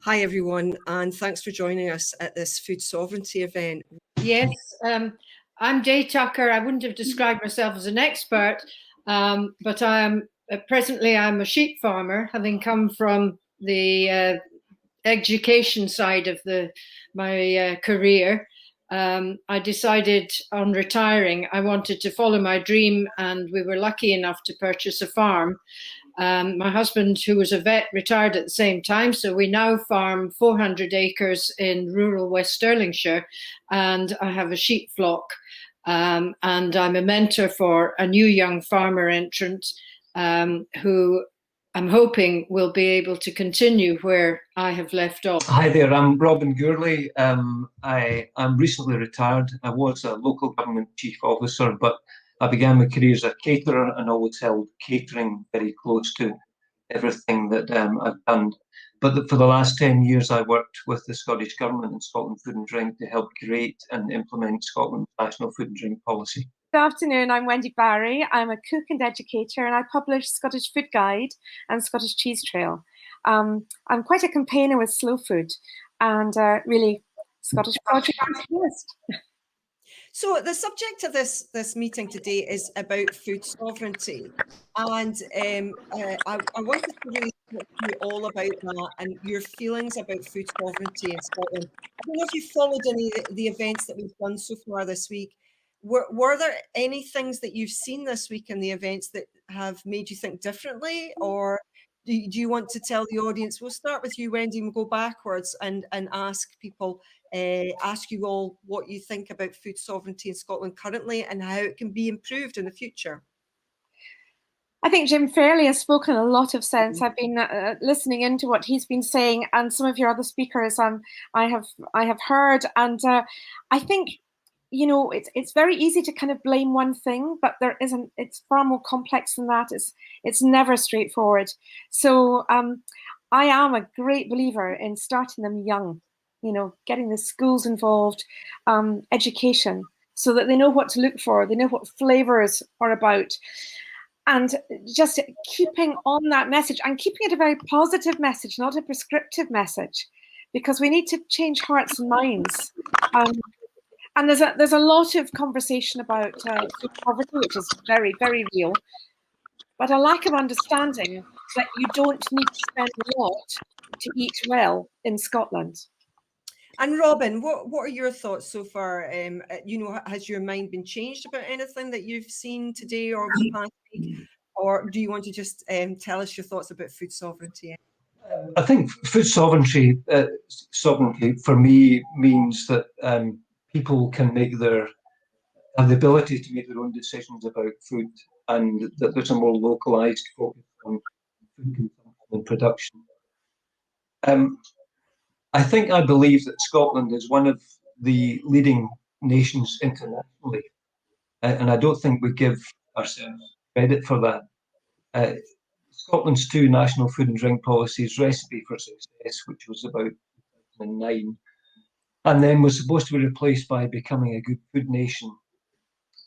Hi everyone, and thanks for joining us at this food sovereignty event. Yes, I'm Daye Tucker. I wouldn't have described myself as an expert, but I am presently I'm a sheep farmer, having come from the education side of my career. I decided on retiring I wanted to follow my dream, and we were lucky enough to purchase a farm. My husband, who was a vet, retired at the same time, so we now farm 400 acres in rural West Stirlingshire, and I have a sheep flock. And I'm a mentor for a new young farmer entrant who I'm hoping will be able to continue where I have left off. Hi there, I'm Robin Gourlay. I'm recently retired. I was a local government chief officer, but I began my career as a caterer and always held catering very close to everything that I've done. But for the last 10 years, I worked with the Scottish Government and Scotland Food and Drink to help create and implement Scotland's national food and drink policy. Good afternoon, I'm Wendy Barrie. I'm a cook and educator, and I publish Scottish Food Guide and Scottish Cheese Trail. I'm quite a campaigner with slow food, and really Scottish produce is best. So the subject of this meeting today is about food sovereignty, and I wanted to really talk to you all about that and your feelings about food sovereignty in Scotland. I don't know if you followed any of the events that we've done so far this week. Were there any things that you've seen this week in the events that have made you think differently, or do you want to tell the audience? We'll start with you, Wendy, and we'll go backwards and ask people, ask you all what you think about food sovereignty in Scotland currently and how it can be improved in the future. I think Jim Fairley has spoken a lot of sense. I've been listening into what he's been saying, and some of your other speakers I have heard, and I think, you know, it's very easy to kind of blame one thing, but there isn't. It's far more complex than that. It's never straightforward. So I am a great believer in starting them young, you know, getting the schools involved, education, so that they know what to look for, they know what flavors are about, and just keeping on that message and keeping it a very positive message, not a prescriptive message, because we need to change hearts and minds. And there's a lot of conversation about food poverty, which is very, very real, but a lack of understanding that you don't need to spend a lot to eat well in Scotland. And Robin, what are your thoughts so far? You know, has your mind been changed about anything that you've seen today or over the past week, or do you want to just tell us your thoughts about food sovereignty? I think food sovereignty for me means that people can have the ability to make their own decisions about food, and that there's a more localized focus on food consumption and production. I believe that Scotland is one of the leading nations internationally, and I don't think we give ourselves credit for that. Scotland's two national food and drink policies, Recipe for Success, which was about 2009, and then was supposed to be replaced by Becoming a Good Food Nation,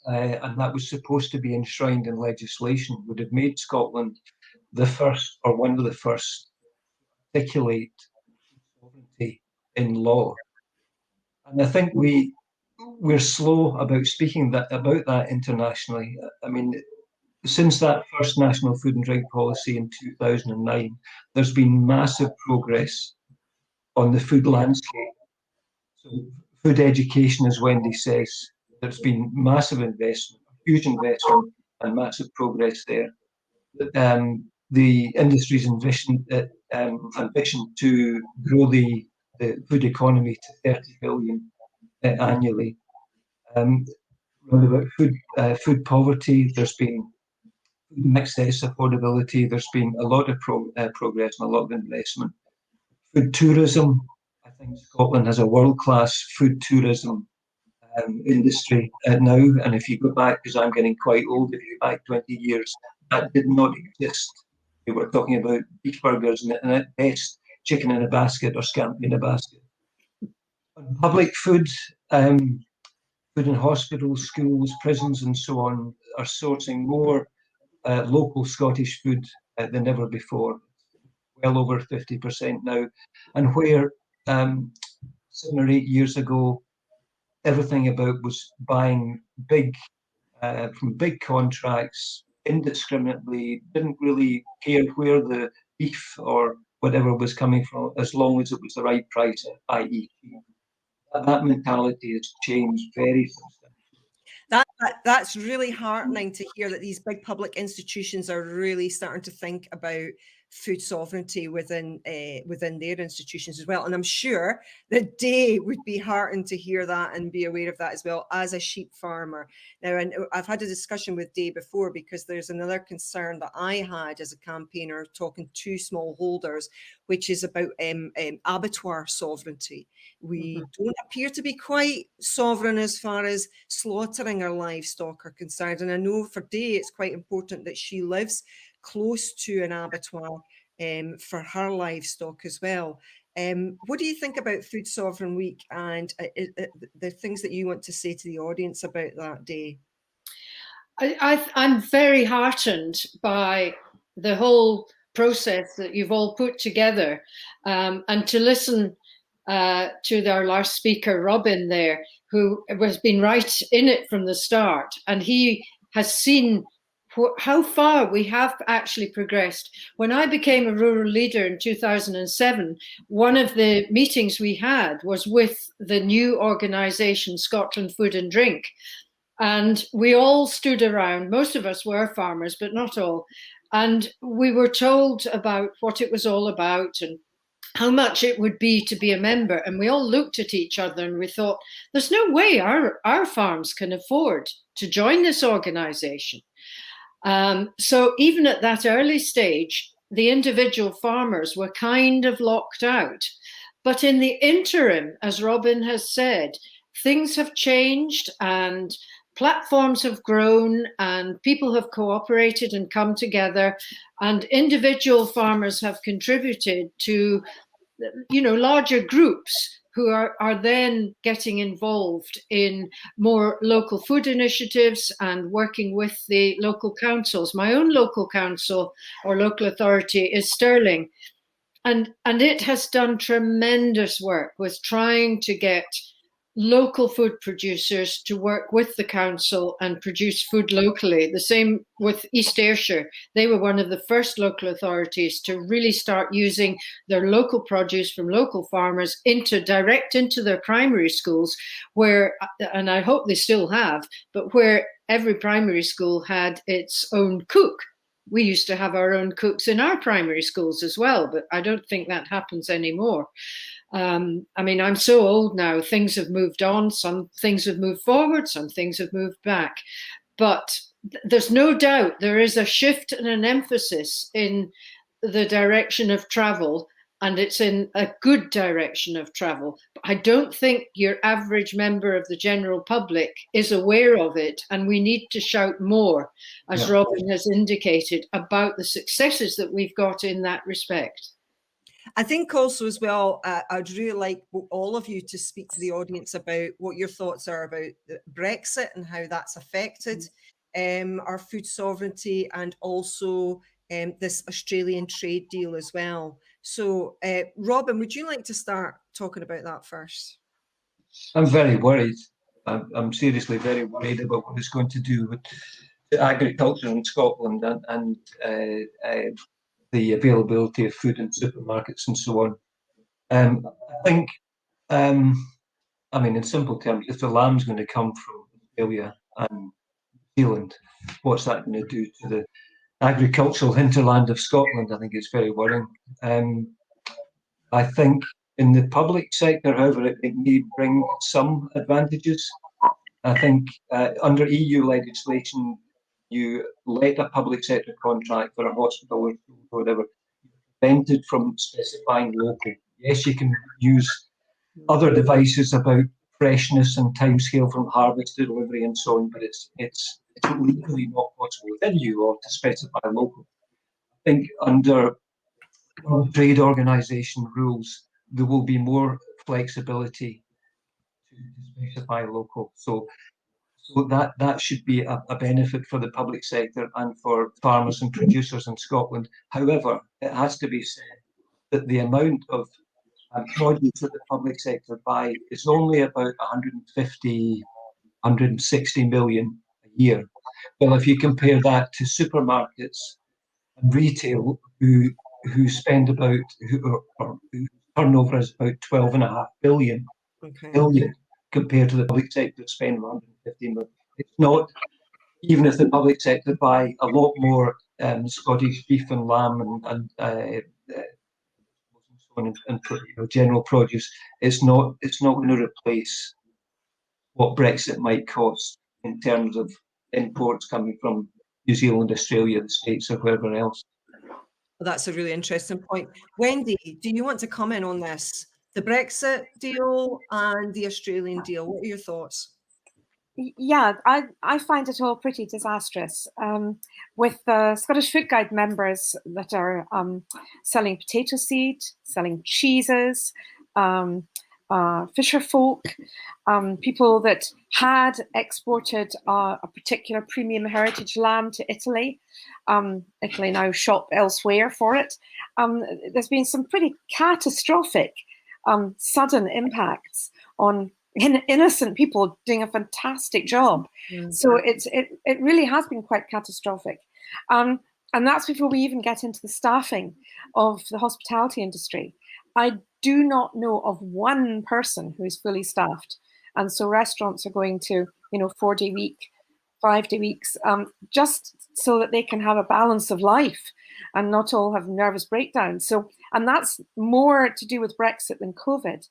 and that was supposed to be enshrined in legislation, would have made Scotland the first, or one of the first, to articulate sovereignty in law. And I think we're slow about speaking about that internationally. I mean, since that first national food and drink policy in 2009, there's been massive progress on the food landscape. So food education, as Wendy says, there's been massive investment, huge investment, and massive progress there. The industry's ambition to grow the food economy to 30 billion annually. About food poverty, there's been food access affordability, there's been a lot of progress and a lot of investment. Food tourism, I think Scotland has a world-class food tourism industry now, and if you go back, because I'm getting quite old, if you go back 20 years, that did not exist. We were talking about beef burgers and at best chicken in a basket or scampi in a basket. On public food, food in hospitals, schools, prisons and so on are sourcing more local Scottish food than ever before. well over 50% now, and where 7 or 8 years ago, everything about was buying big from big contracts indiscriminately, didn't really care where the beef or whatever was coming from, as long as it was the right price, i.e. that mentality has changed very substantially. That's really heartening to hear that these big public institutions are really starting to think about food sovereignty within their institutions as well. And I'm sure that Daye would be heartened to hear that and be aware of that as well as a sheep farmer. Now, and I've had a discussion with Daye before, because there's another concern that I had as a campaigner talking to smallholders, which is about abattoir sovereignty. We don't appear to be quite sovereign as far as slaughtering our livestock are concerned. And I know for Daye, it's quite important that she lives close to an abattoir for her livestock as well. What do you think about Food Sovereign Week and the things that you want to say to the audience about that day? I'm very heartened by the whole process that you've all put together, and to listen to our last speaker, Robin, there, who has been right in it from the start, and he has seen how far we have actually progressed. When I became a rural leader in 2007, one of the meetings we had was with the new organisation, Scotland Food and Drink. And we all stood around, most of us were farmers, but not all. And we were told about what it was all about and how much it would be to be a member. And we all looked at each other and we thought, there's no way our farms can afford to join this organisation. So even at that early stage, the individual farmers were kind of locked out. But in the interim, as Robin has said, things have changed and platforms have grown and people have cooperated and come together, and individual farmers have contributed to, larger groups who are then getting involved in more local food initiatives and working with the local councils. My own local council or local authority is Stirling, and it has done tremendous work with trying to get local food producers to work with the council and produce food locally. The same with East Ayrshire. They were one of the first local authorities to really start using their local produce from local farmers direct into their primary schools, where, and I hope they still have, but where every primary school had its own cook. We used to have our own cooks in our primary schools as well, but I don't think that happens anymore. I'm so old now, things have moved on, some things have moved forward, some things have moved back. But there's no doubt there is a shift and an emphasis in the direction of travel, and it's in a good direction of travel. But I don't think your average member of the general public is aware of it, and we need to shout more, as Robin has indicated, about the successes that we've got in that respect. I think also as well, I'd really like all of you to speak to the audience about what your thoughts are about Brexit and how that's affected our food sovereignty, and also this Australian trade deal as well. So, Robin, would you like to start talking about that first? I'm very worried. I'm seriously very worried about what it's going to do with agriculture in Scotland and the availability of food in supermarkets and so on. I think, in simple terms, if the lamb's going to come from Australia and New Zealand, what's that going to do to the agricultural hinterland of Scotland? I think it's very worrying. I think in the public sector, however, it may bring some advantages. I think under EU legislation, you let a public sector contract for a hospital or whatever, prevented from specifying local. Yes, you can use other devices about freshness and timescale from harvest to delivery and so on, but it's legally not possible within EU law to specify local. I think under trade organisation rules, there will be more flexibility to specify local. So that should be a benefit for the public sector and for farmers and producers in Scotland. However, it has to be said that the amount of produce that the public sector buy is only about 150, 160 million a year. Well, if you compare that to supermarkets and retail, who spend about who turnover is about 12.5 billion compared to the public sector spend 150 million. It's not, even if the public sector buy a lot more Scottish beef and lamb and general produce, it's not going to replace what Brexit might cost in terms of imports coming from New Zealand, Australia, the States, or wherever else. Well, that's a really interesting point. Wendy, do you want to comment on this? The Brexit deal and the Australian deal, what are your thoughts? Yeah, I find it all pretty disastrous. With the Scottish Food Guide members that are selling potato seed, selling cheeses, fisher folk, people that had exported a particular premium heritage lamb to Italy. Italy now shop elsewhere for it. There's been some pretty catastrophic sudden impacts on innocent people doing a fantastic job. So it really has been quite catastrophic. And that's before we even get into the staffing of the hospitality industry. I do not know of one person who is fully staffed. And so restaurants are going to, 4-day week, 5-day weeks, just so that they can have a balance of life and not all have nervous breakdowns. So, and that's more to do with Brexit than COVID.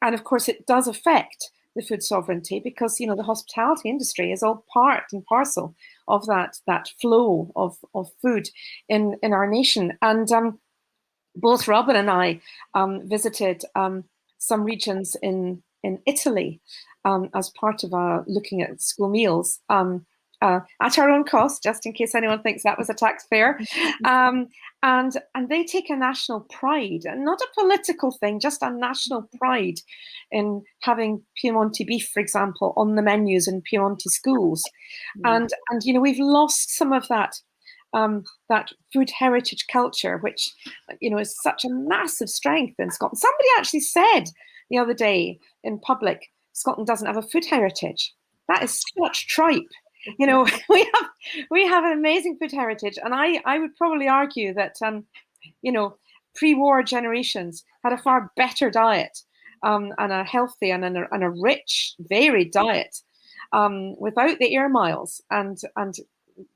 And of course, it does affect the food sovereignty because, the hospitality industry is all part and parcel of that flow of food in our nation. And both Robin and I visited some regions in Italy as part of looking at school meals at our own cost, just in case anyone thinks that was a taxpayer. And they take a national pride, and not a political thing, just a national pride in having Piemonte beef, for example, on the menus in Piemonte schools. And we've lost some of that food heritage culture, which is such a massive strength in Scotland. Somebody actually said the other day in public, Scotland doesn't have a food heritage. That is such tripe. We have an amazing food heritage, and I would probably argue that pre-war generations had a far better diet and a healthy and a rich, varied diet without the air miles and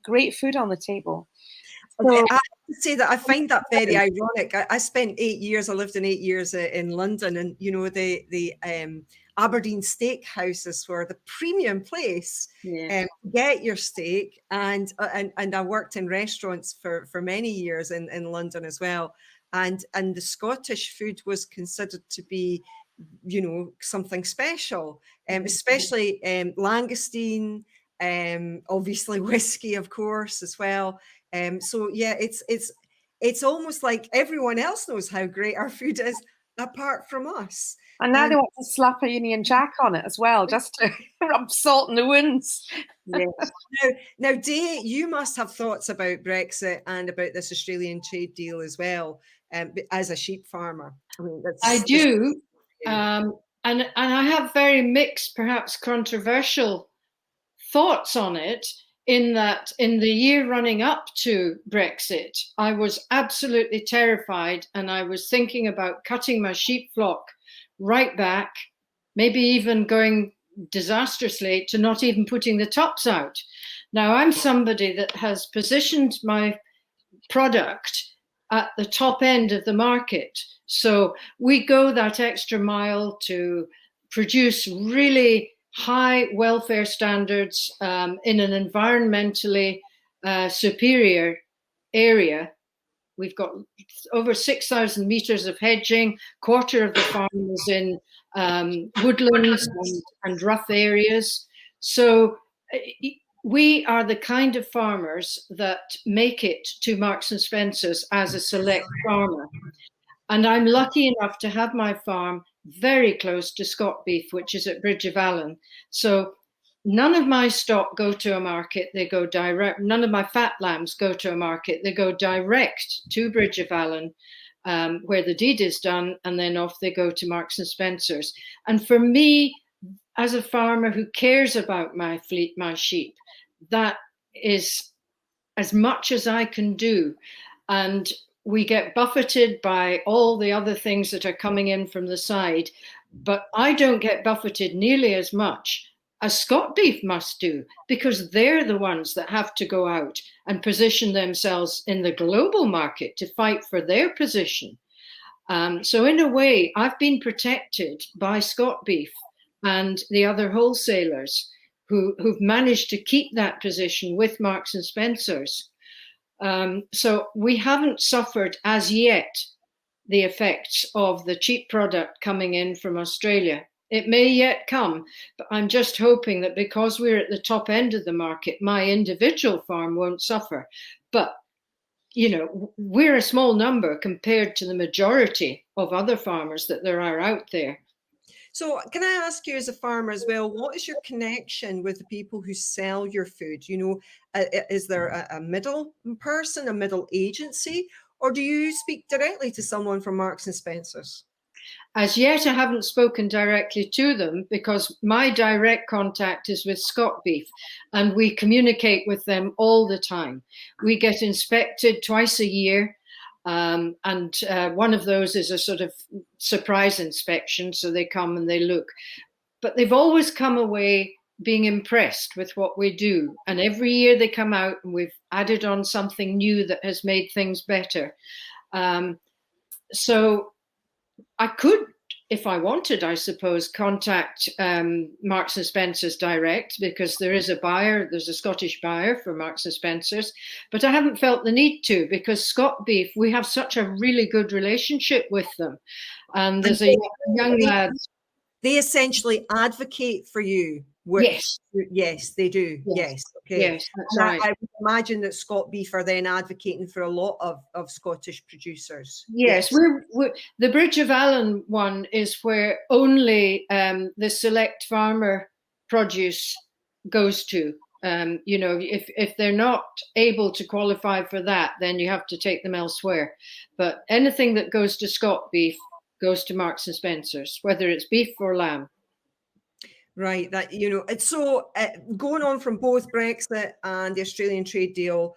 great food on the table. So, I have to say that I find that very ironic. I spent 8 years. I lived in 8 years in London, and the Aberdeen steakhouses were the premium place to get your steak. And I worked in restaurants for many years in London as well. And the Scottish food was considered to be, something special, especially langoustine, obviously whiskey, of course, as well. So yeah, it's almost like everyone else knows how great our food is apart from us. And now they want to slap a Union Jack on it as well, just to rub salt in the wounds. Yes. Now, Daye, you must have thoughts about Brexit and about this Australian trade deal as well, as a sheep farmer. I do, and I have very mixed, perhaps controversial thoughts on it, in that in the year running up to Brexit, I was absolutely terrified, and I was thinking about cutting my sheep flock right back, maybe even going disastrously to not even putting the tops out. Now, I'm somebody that has positioned my product at the top end of the market. So we go that extra mile to produce really high welfare standards in an environmentally superior area. We've got over 6,000 meters of hedging, quarter of the farm is in woodlands and rough areas. So we are the kind of farmers that make it to Marks and Spencer's as a select farmer. And I'm lucky enough to have my farm very close to Scott Beef, which is at Bridge of Allen. So none of my stock go to a market, they go direct. None of my fat lambs go to a market, they go direct to Bridge of Allen. where the deed is done, and then off they go to Marks and Spencer's. And for me, as a farmer who cares about my fleet, my sheep, that is as much as I can do. And we get buffeted by all the other things that are coming in from the side, but I don't get buffeted nearly as much as Scot Beef must do, because they're the ones that have to go out and position themselves in the global market to fight for their position. So in a way, I've been protected by Scot Beef and the other wholesalers who've managed to keep that position with Marks and Spencer's. So we haven't suffered as yet the effects of the cheap product coming in from Australia. It may yet come, but I'm just hoping that because we're at the top end of the market, my individual farm won't suffer. But, you know, we're a small number compared to the majority of other farmers that there are out there. So can I ask you as a farmer as well, what is your connection with the people who sell your food? You know, is there a middle person, a middle agency, or do you speak directly to someone from Marks and Spencer's? As yet, I haven't spoken directly to them because my direct contact is with Scot Beef, and we communicate with them all the time. We get inspected twice a year, and one of those is a sort of surprise inspection, so they come and they look. But they've always come away being impressed with what we do, and every year they come out and we've added on something new that has made things better. So I could, if I wanted, I suppose, contact Marks and Spencer's direct, because there is a buyer, there's a Scottish buyer for Marks and Spencer's, but I haven't felt the need to, because Scot Beef, we have such a really good relationship with them. And there's a young lad. They essentially advocate for you. Yes. Yes, they do. Yes. Okay. Yes, that's right. I would imagine that Scot Beef are then advocating for a lot of Scottish producers. Yes, we're the Bridge of Allen one is where only the select farmer produce goes to. You know, if they're not able to qualify for that, then you have to take them elsewhere. But anything that goes to Scot Beef goes to Marks and Spencer's, whether it's beef or lamb. Right, that, you know, it's so going on from both Brexit and the Australian trade deal,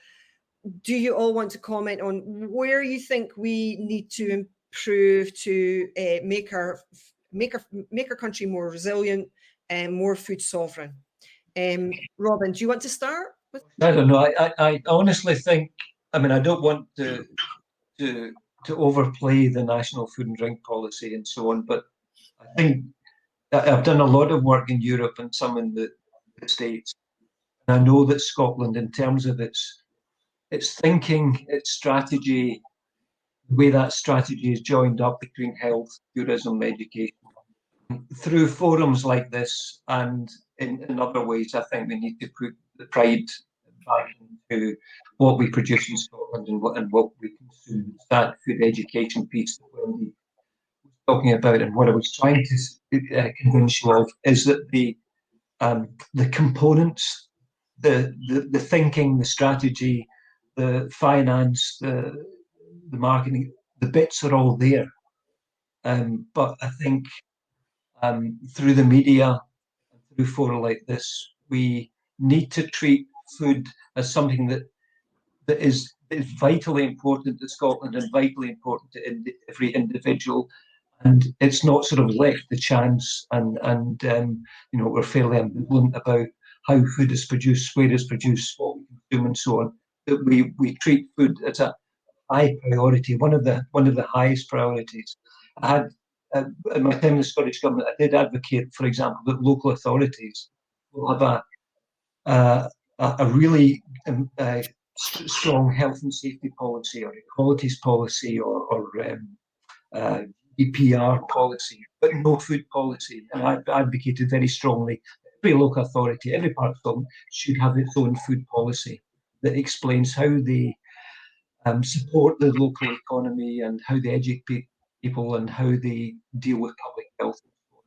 do you all want to comment on where you think we need to improve to make our country more resilient and more food sovereign? Robin, do you want to start? I don't know. I honestly think, I mean, I don't want to overplay the national food and drink policy and so on, but I think I've done a lot of work in Europe and some in the States. And I know that Scotland, in terms of its thinking, its strategy, the way that strategy is joined up between health, tourism, education, through forums like this and in other ways, I think we need to put the pride back into what we produce in Scotland and what we consume. That food education piece that Wendy was talking about, and what I was trying to convince you of, is that the components, the thinking, the strategy, the finance, the marketing, the bits are all there. But I think through the media, through fora like this, we need to treat food as something that is vitally important to Scotland and vitally important to every individual. And it's not sort of left the chance, and you know, we're fairly ambivalent about how food is produced, where it's produced, what we consume, and so on. That we treat food as a high priority, one of the highest priorities. I had in my time in the Scottish Government, I did advocate, for example, that local authorities will have a really strong health and safety policy, or equalities policy, or EPR policy, but no food policy. And I advocated very strongly every local authority, every part of Scotland should have its own food policy that explains how they support the local economy and how they educate people and how they deal with public health.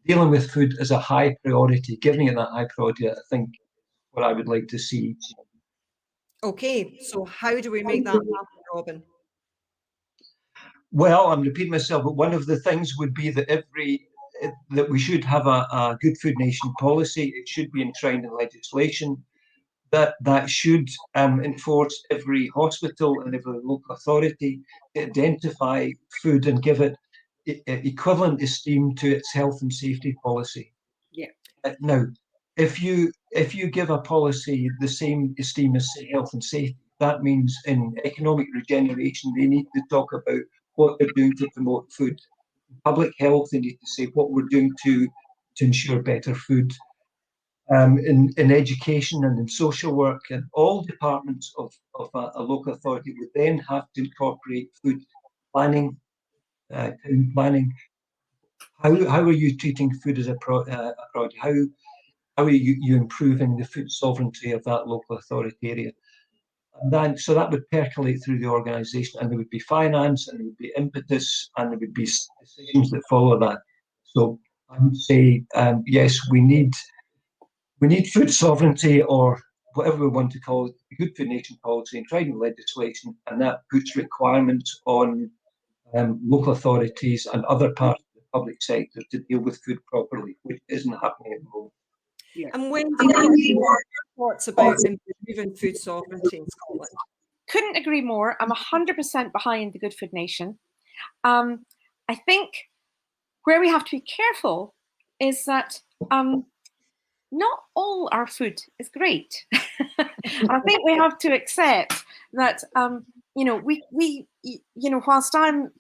Dealing with food as a high priority, giving it that high priority, I think what I would like to see. Okay, so how do we make that happen, Robin? Well, I'm repeating myself, but one of the things would be that that we should have a good food nation policy. It should be enshrined in legislation. That should enforce every hospital and every local authority to identify food and give it equivalent esteem to its health and safety policy. Yeah. Now, if you give a policy the same esteem as, say, health and safety, that means in economic regeneration they need to talk about what they're doing to promote food. Public health, they need to say what we're doing to ensure better food. In education and in social work, and all departments of a local authority would then have to incorporate food planning, town planning. How are you treating food as a product? How are you improving the food sovereignty of that local authority area? And then, so that would percolate through the organisation, and there would be finance, and there would be impetus, and there would be decisions that follow that. So I would say, yes, we need food sovereignty, or whatever we want to call it, the good food nation policy, and trying legislation, and that puts requirements on local authorities and other parts of the public sector to deal with food properly, which isn't happening at the moment. Yeah. And Wendy, what are your thoughts about improving food sovereignty in Scotland? Couldn't agree more. I'm 100% behind the Good Food Nation. I think where we have to be careful is that not all our food is great. I think we have to accept that, whilst I'm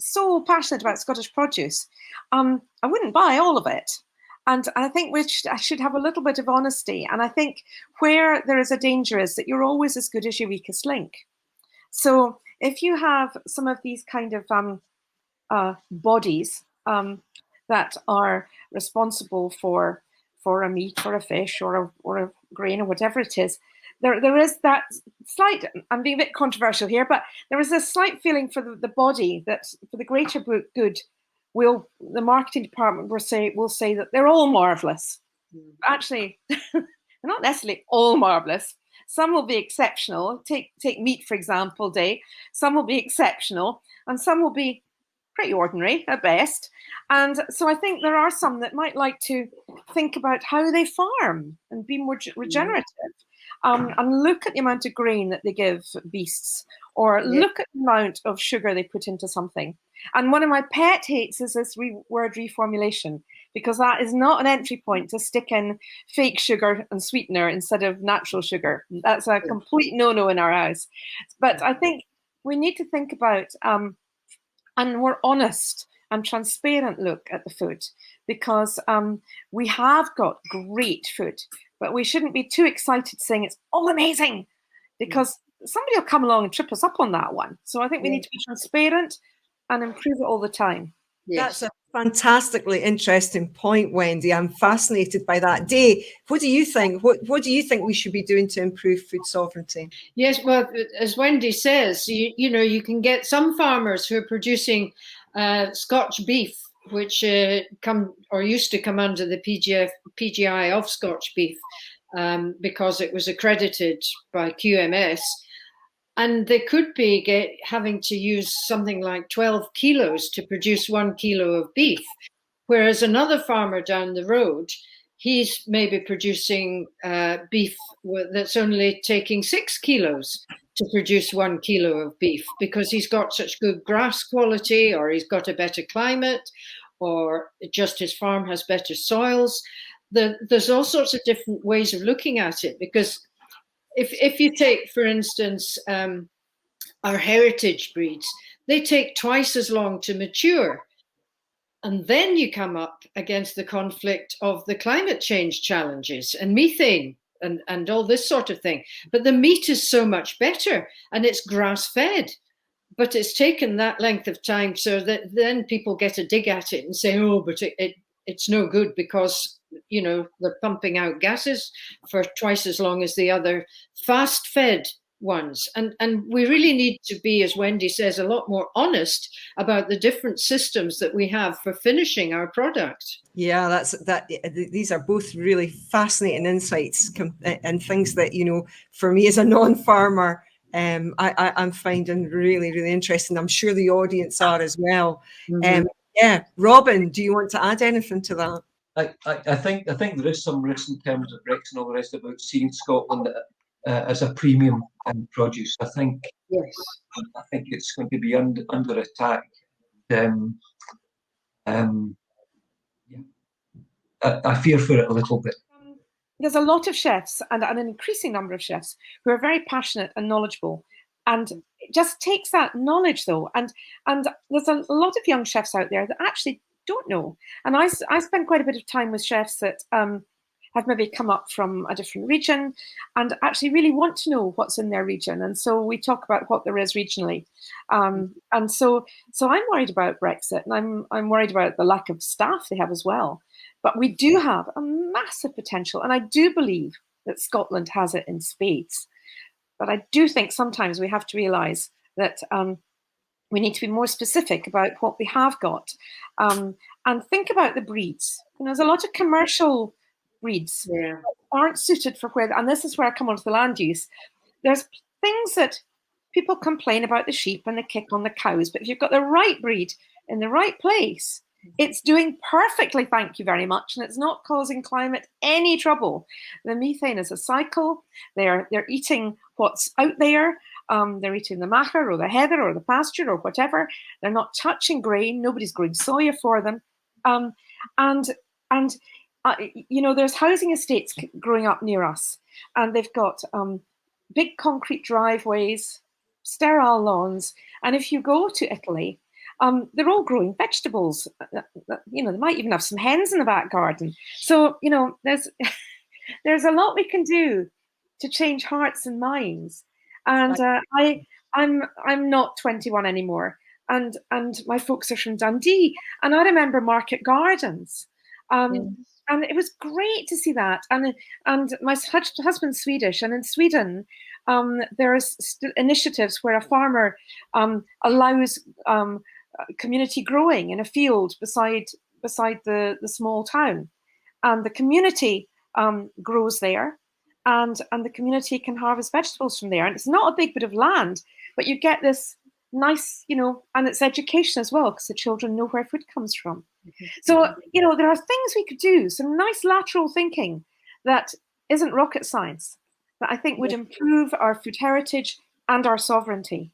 so passionate about Scottish produce, I wouldn't buy all of it. And I think I should have a little bit of honesty. And I think where there is a danger is that you're always as good as your weakest link. So if you have some of these kind of bodies that are responsible for a meat or a fish or a grain or whatever it is, there is that slight, I'm being a bit controversial here, but there is a slight feeling for the body that for the greater good, the marketing department will say that they're all marvellous. Actually, they're not necessarily all marvellous. Some will be exceptional. Take meat, for example, Daye. Some will be exceptional, and some will be pretty ordinary at best. And so I think there are some that might like to think about how they farm and be more regenerative. And look at the amount of grain that they give beasts, or look at the amount of sugar they put into something. And one of my pet hates is this word reformulation, because that is not an entry point to stick in fake sugar and sweetener instead of natural sugar. That's a complete no-no in our house. But I think we need to think about and we're honest and transparent look at the food, because we have got great food, but we shouldn't be too excited saying it's all amazing, because somebody will come along and trip us up on that one. So I think we need to be transparent and improve it all the time. Yes. That's a fantastically interesting point, Wendy. I'm fascinated by that. Daye, what do you think? What do you think we should be doing to improve food sovereignty? Yes, well, as Wendy says, you can get some farmers who are producing Scotch beef, which used to come under the PGI of Scotch beef because it was accredited by QMS. And they could be having to use something like 12 kilos to produce 1 kilo of beef. Whereas another farmer down the road, he's maybe producing beef that's only taking 6 kilos to produce 1 kilo of beef, because he's got such good grass quality, or he's got a better climate, or just his farm has better soils. There's all sorts of different ways of looking at it, because if you take, for instance, our heritage breeds, they take twice as long to mature. And then you come up against the conflict of the climate change challenges and methane and all this sort of thing. But the meat is so much better, and it's grass-fed. But it's taken that length of time, so that then people get a dig at it and say, oh, but it's no good because, they're pumping out gases for twice as long as the other fast-fed ones. And we really need to be, as Wendy says, a lot more honest about the different systems that we have for finishing our product. Yeah, these are both really fascinating insights and things that, for me as a non-farmer, I'm finding really, really interesting. I'm sure the audience are as well. Mhm. Yeah, Robin, do you want to add anything to that? I think there is some risk in terms of Brexit and all the rest about seeing Scotland as a premium produce. I think Yes. it's going to be under attack. Um, yeah, I fear for it a little bit. There's a lot of chefs and an increasing number of chefs who are very passionate and knowledgeable, and it just takes that knowledge though. And there's a lot of young chefs out there that actually don't know. And I spend quite a bit of time with chefs that have maybe come up from a different region and actually really want to know what's in their region. And so we talk about what there is regionally. And so I'm worried about Brexit, and I'm worried about the lack of staff they have as well. But we do have a massive potential, and I do believe that Scotland has it in spades. But I do think sometimes we have to realise that we need to be more specific about what we have got, and think about the breeds. There's a lot of commercial breeds that aren't suited for where, and this is where I come onto the land use. There's things that people complain about the sheep and the kick on the cows, but if you've got the right breed in the right place, it's doing perfectly, thank you very much, and it's not causing climate any trouble. The methane is a cycle. They're eating what's out there. They're eating the macher or the heather or the pasture or whatever. They're not touching grain. Nobody's growing soya for them. And there's housing estates growing up near us, and they've got big concrete driveways, sterile lawns. And if you go to Italy, they're all growing vegetables. They might even have some hens in the back garden. So, there's there's a lot we can do to change hearts and minds. And I'm not 21 anymore, and my folks are from Dundee, and I remember market gardens. And it was great to see that. And my husband's Swedish, and in Sweden, there's initiatives where a farmer allows community growing in a field beside the small town, and the community grows there, and the community can harvest vegetables from there. And it's not a big bit of land, but you get this nice, and it's education as well, because the children know where food comes from. So, there are things we could do, some nice lateral thinking that isn't rocket science, that I think would improve our food heritage and our sovereignty.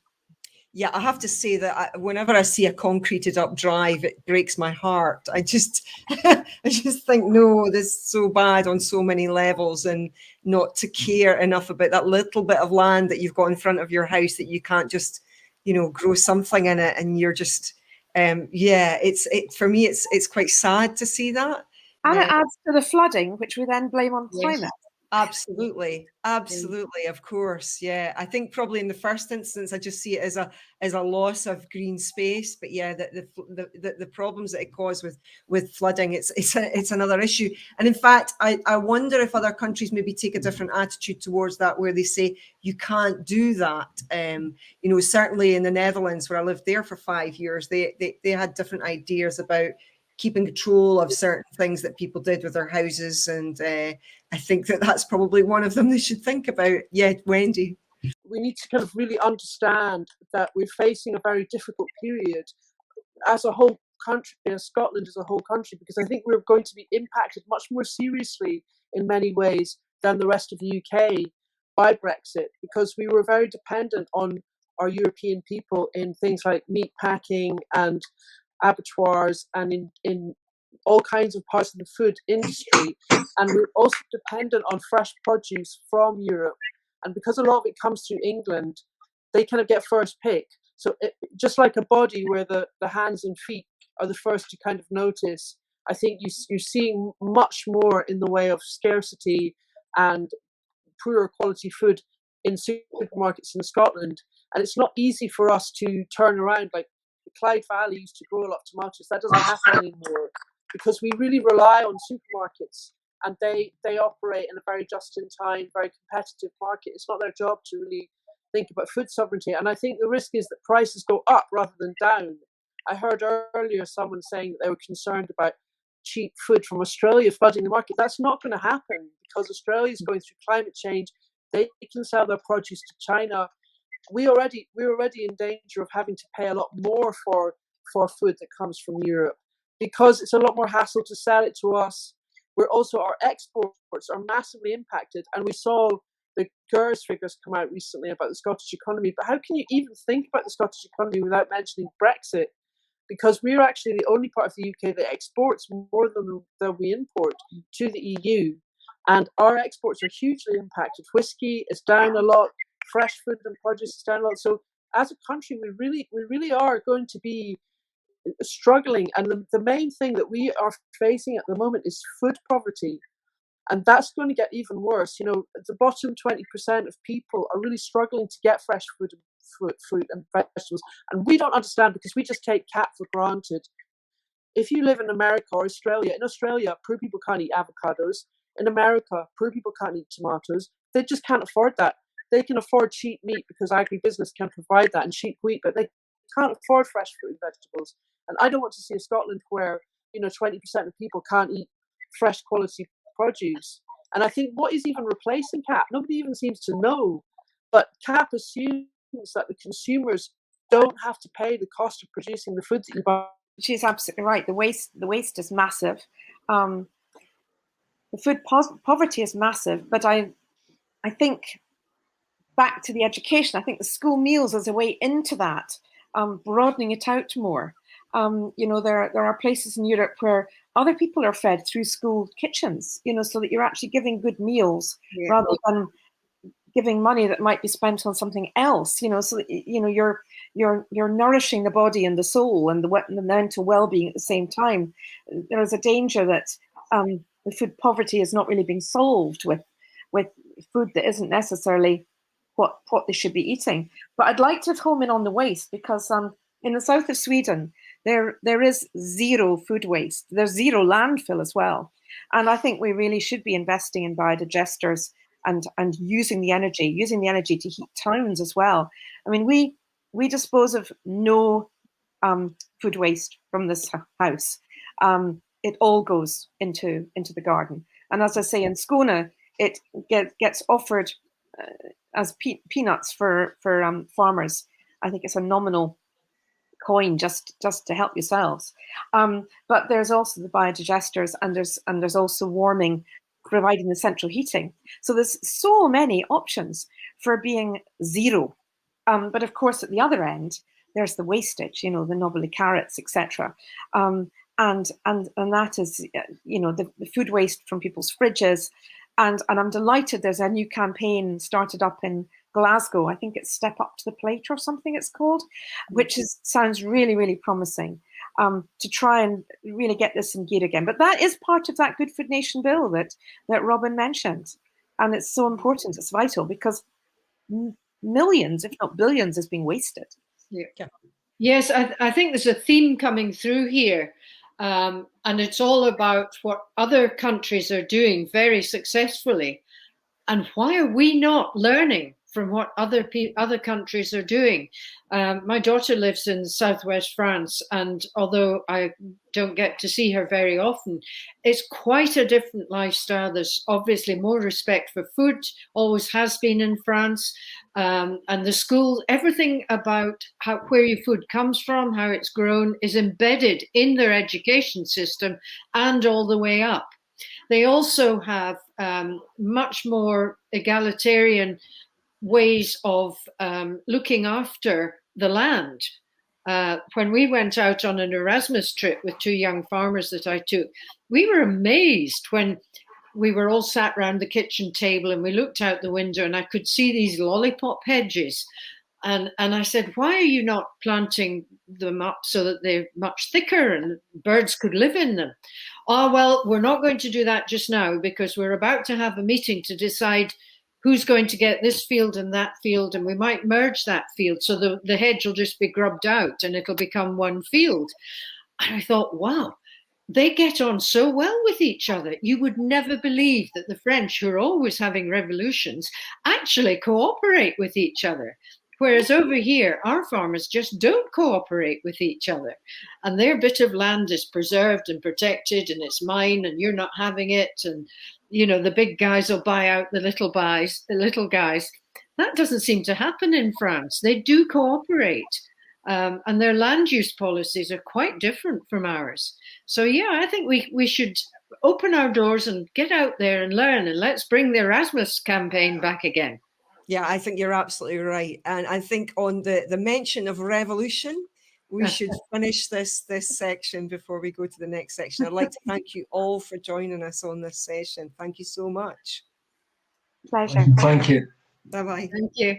Yeah, I have to say that whenever I see a concreted up drive, it breaks my heart. I just think, no, this is so bad on so many levels, and not to care enough about that little bit of land that you've got in front of your house that you can't just, grow something in it, and you're just, for me, it's quite sad to see that. And it adds to the flooding, which we then blame on climate. Absolutely, of course. Yeah, I think probably in the first instance, I just see it as a loss of green space. But yeah, the problems that it caused with flooding, it's another issue. And in fact, I wonder if other countries maybe take a different attitude towards that, where they say you can't do that. Certainly in the Netherlands, where I lived there for 5 years, they had different ideas about keeping control of certain things that people did with their houses, and I think that's probably one of them they should think about. Yeah, Wendy. We need to kind of really understand that we're facing a very difficult period as a whole country, as Scotland as a whole country, because I think we're going to be impacted much more seriously in many ways than the rest of the UK by Brexit, because we were very dependent on our European people in things like meat packing and abattoirs and in all kinds of parts of the food industry. And we're also dependent on fresh produce from Europe. And because a lot of it comes through England, they kind of get first pick. So just like a body where the hands and feet are the first to kind of notice, I think you're seeing much more in the way of scarcity and poorer quality food in supermarkets in Scotland. And it's not easy for us to turn around. Like the Clyde Valley used to grow a lot of tomatoes. That doesn't happen anymore because we really rely on supermarkets, and they operate in a very just-in-time, very competitive market. It's not their job to really think about food sovereignty. And I think the risk is that prices go up rather than down. I heard earlier someone saying that they were concerned about cheap food from Australia flooding the market. That's not going to happen because Australia is going through climate change. They can sell their produce to China we're already in danger of having to pay a lot more for food that comes from Europe, because it's a lot more hassle to sell it to us. We're also, our exports are massively impacted, and we saw the GERS figures come out recently about the Scottish economy. But how can you even think about the Scottish economy without mentioning Brexit? Because we're actually the only part of the UK that exports more than we import to the EU. And our exports are hugely impacted. Whiskey is down a lot, fresh food and produce is down a lot. So as a country, we really are going to be struggling. And the main thing that we are facing at the moment is food poverty. And that's going to get even worse. You know, the bottom 20% of people are really struggling to get fresh fruit and vegetables. And we don't understand, because we just take CAP for granted. If you live in America or Australia, in Australia, poor people can't eat avocados. In America, poor people can't eat tomatoes. They just can't afford that. They can afford cheap meat because agribusiness can provide that, and cheap wheat, but they can't afford fresh fruit and vegetables. And I don't want to see a Scotland where, you know, 20% of people can't eat fresh quality produce. And I think what is even replacing CAP, nobody even seems to know, but CAP assumes that the consumers don't have to pay the cost of producing the food that you buy. She's absolutely right. The waste is massive. The food poverty is massive, but I think back to the education, I think the school meals is a way into that, broadening it out more. You know, there are places in Europe where other people are fed through school kitchens, you know, so that you're actually giving good meals rather than giving money that might be spent on something else, you know, so that, you know, you're nourishing the body and the soul and the mental well-being at the same time. There is a danger that the food poverty is not really being solved with food that isn't necessarily what they should be eating. But I'd like to home in on the waste, because in the south of Sweden, there is zero food waste. There's zero landfill as well. And I think we really should be investing in biodigesters and using the energy to heat towns as well. I mean, we dispose of no food waste from this house. It all goes into the garden. And as I say, in Skåne, it gets offered as peanuts for farmers. I think it's a nominal coin just to help yourselves. But there's also the biodigesters, and there's also warming, providing the central heating. So there's so many options for being zero. But of course, at the other end, there's the wastage, you know, the knobbly carrots, etc. And that is, you know, the food waste from people's fridges. And I'm delighted there's a new campaign started up in Glasgow. I think it's Step Up to the Plate or something it's called, which sounds really, really promising, to try and really get this in gear again. But that is part of that Good Food Nation bill that Robin mentioned. And it's so important, it's vital, because millions, if not billions, is being wasted. Yeah. Yes, I think there's a theme coming through here. And it's all about what other countries are doing very successfully. And why are we not learning from what other countries are doing? My daughter lives in southwest France, and although I don't get to see her very often, it's quite a different lifestyle. There's obviously more respect for food, always has been in France. And the school, everything about where your food comes from, how it's grown, is embedded in their education system and all the way up. They also have much more egalitarian ways of looking after the land. When we went out on an Erasmus trip with two young farmers that I took, we were amazed when we were all sat around the kitchen table and we looked out the window and I could see these lollipop hedges. And I said, why are you not planting them up so that they're much thicker and birds could live in them? Oh, well, we're not going to do that just now because we're about to have a meeting to decide who's going to get this field and that field, and we might merge that field so the hedge will just be grubbed out and it'll become one field. And I thought, wow, they get on so well with each other. You would never believe that the French, who are always having revolutions, actually cooperate with each other. Whereas over here, our farmers just don't cooperate with each other. And their bit of land is preserved and protected and it's mine and you're not having it. And, you know, the big guys will buy out the little guys. That doesn't seem to happen in France. They do cooperate, and their land use policies are quite different from ours. So yeah, I think we should open our doors and get out there and learn, and let's bring the Erasmus campaign back again. Yeah, I think you're absolutely right. And I think on the mention of revolution, we should finish this section before we go to the next section. I'd like to thank you all for joining us on this session. Thank you so much. Pleasure. Thank you. Bye-bye. Thank you.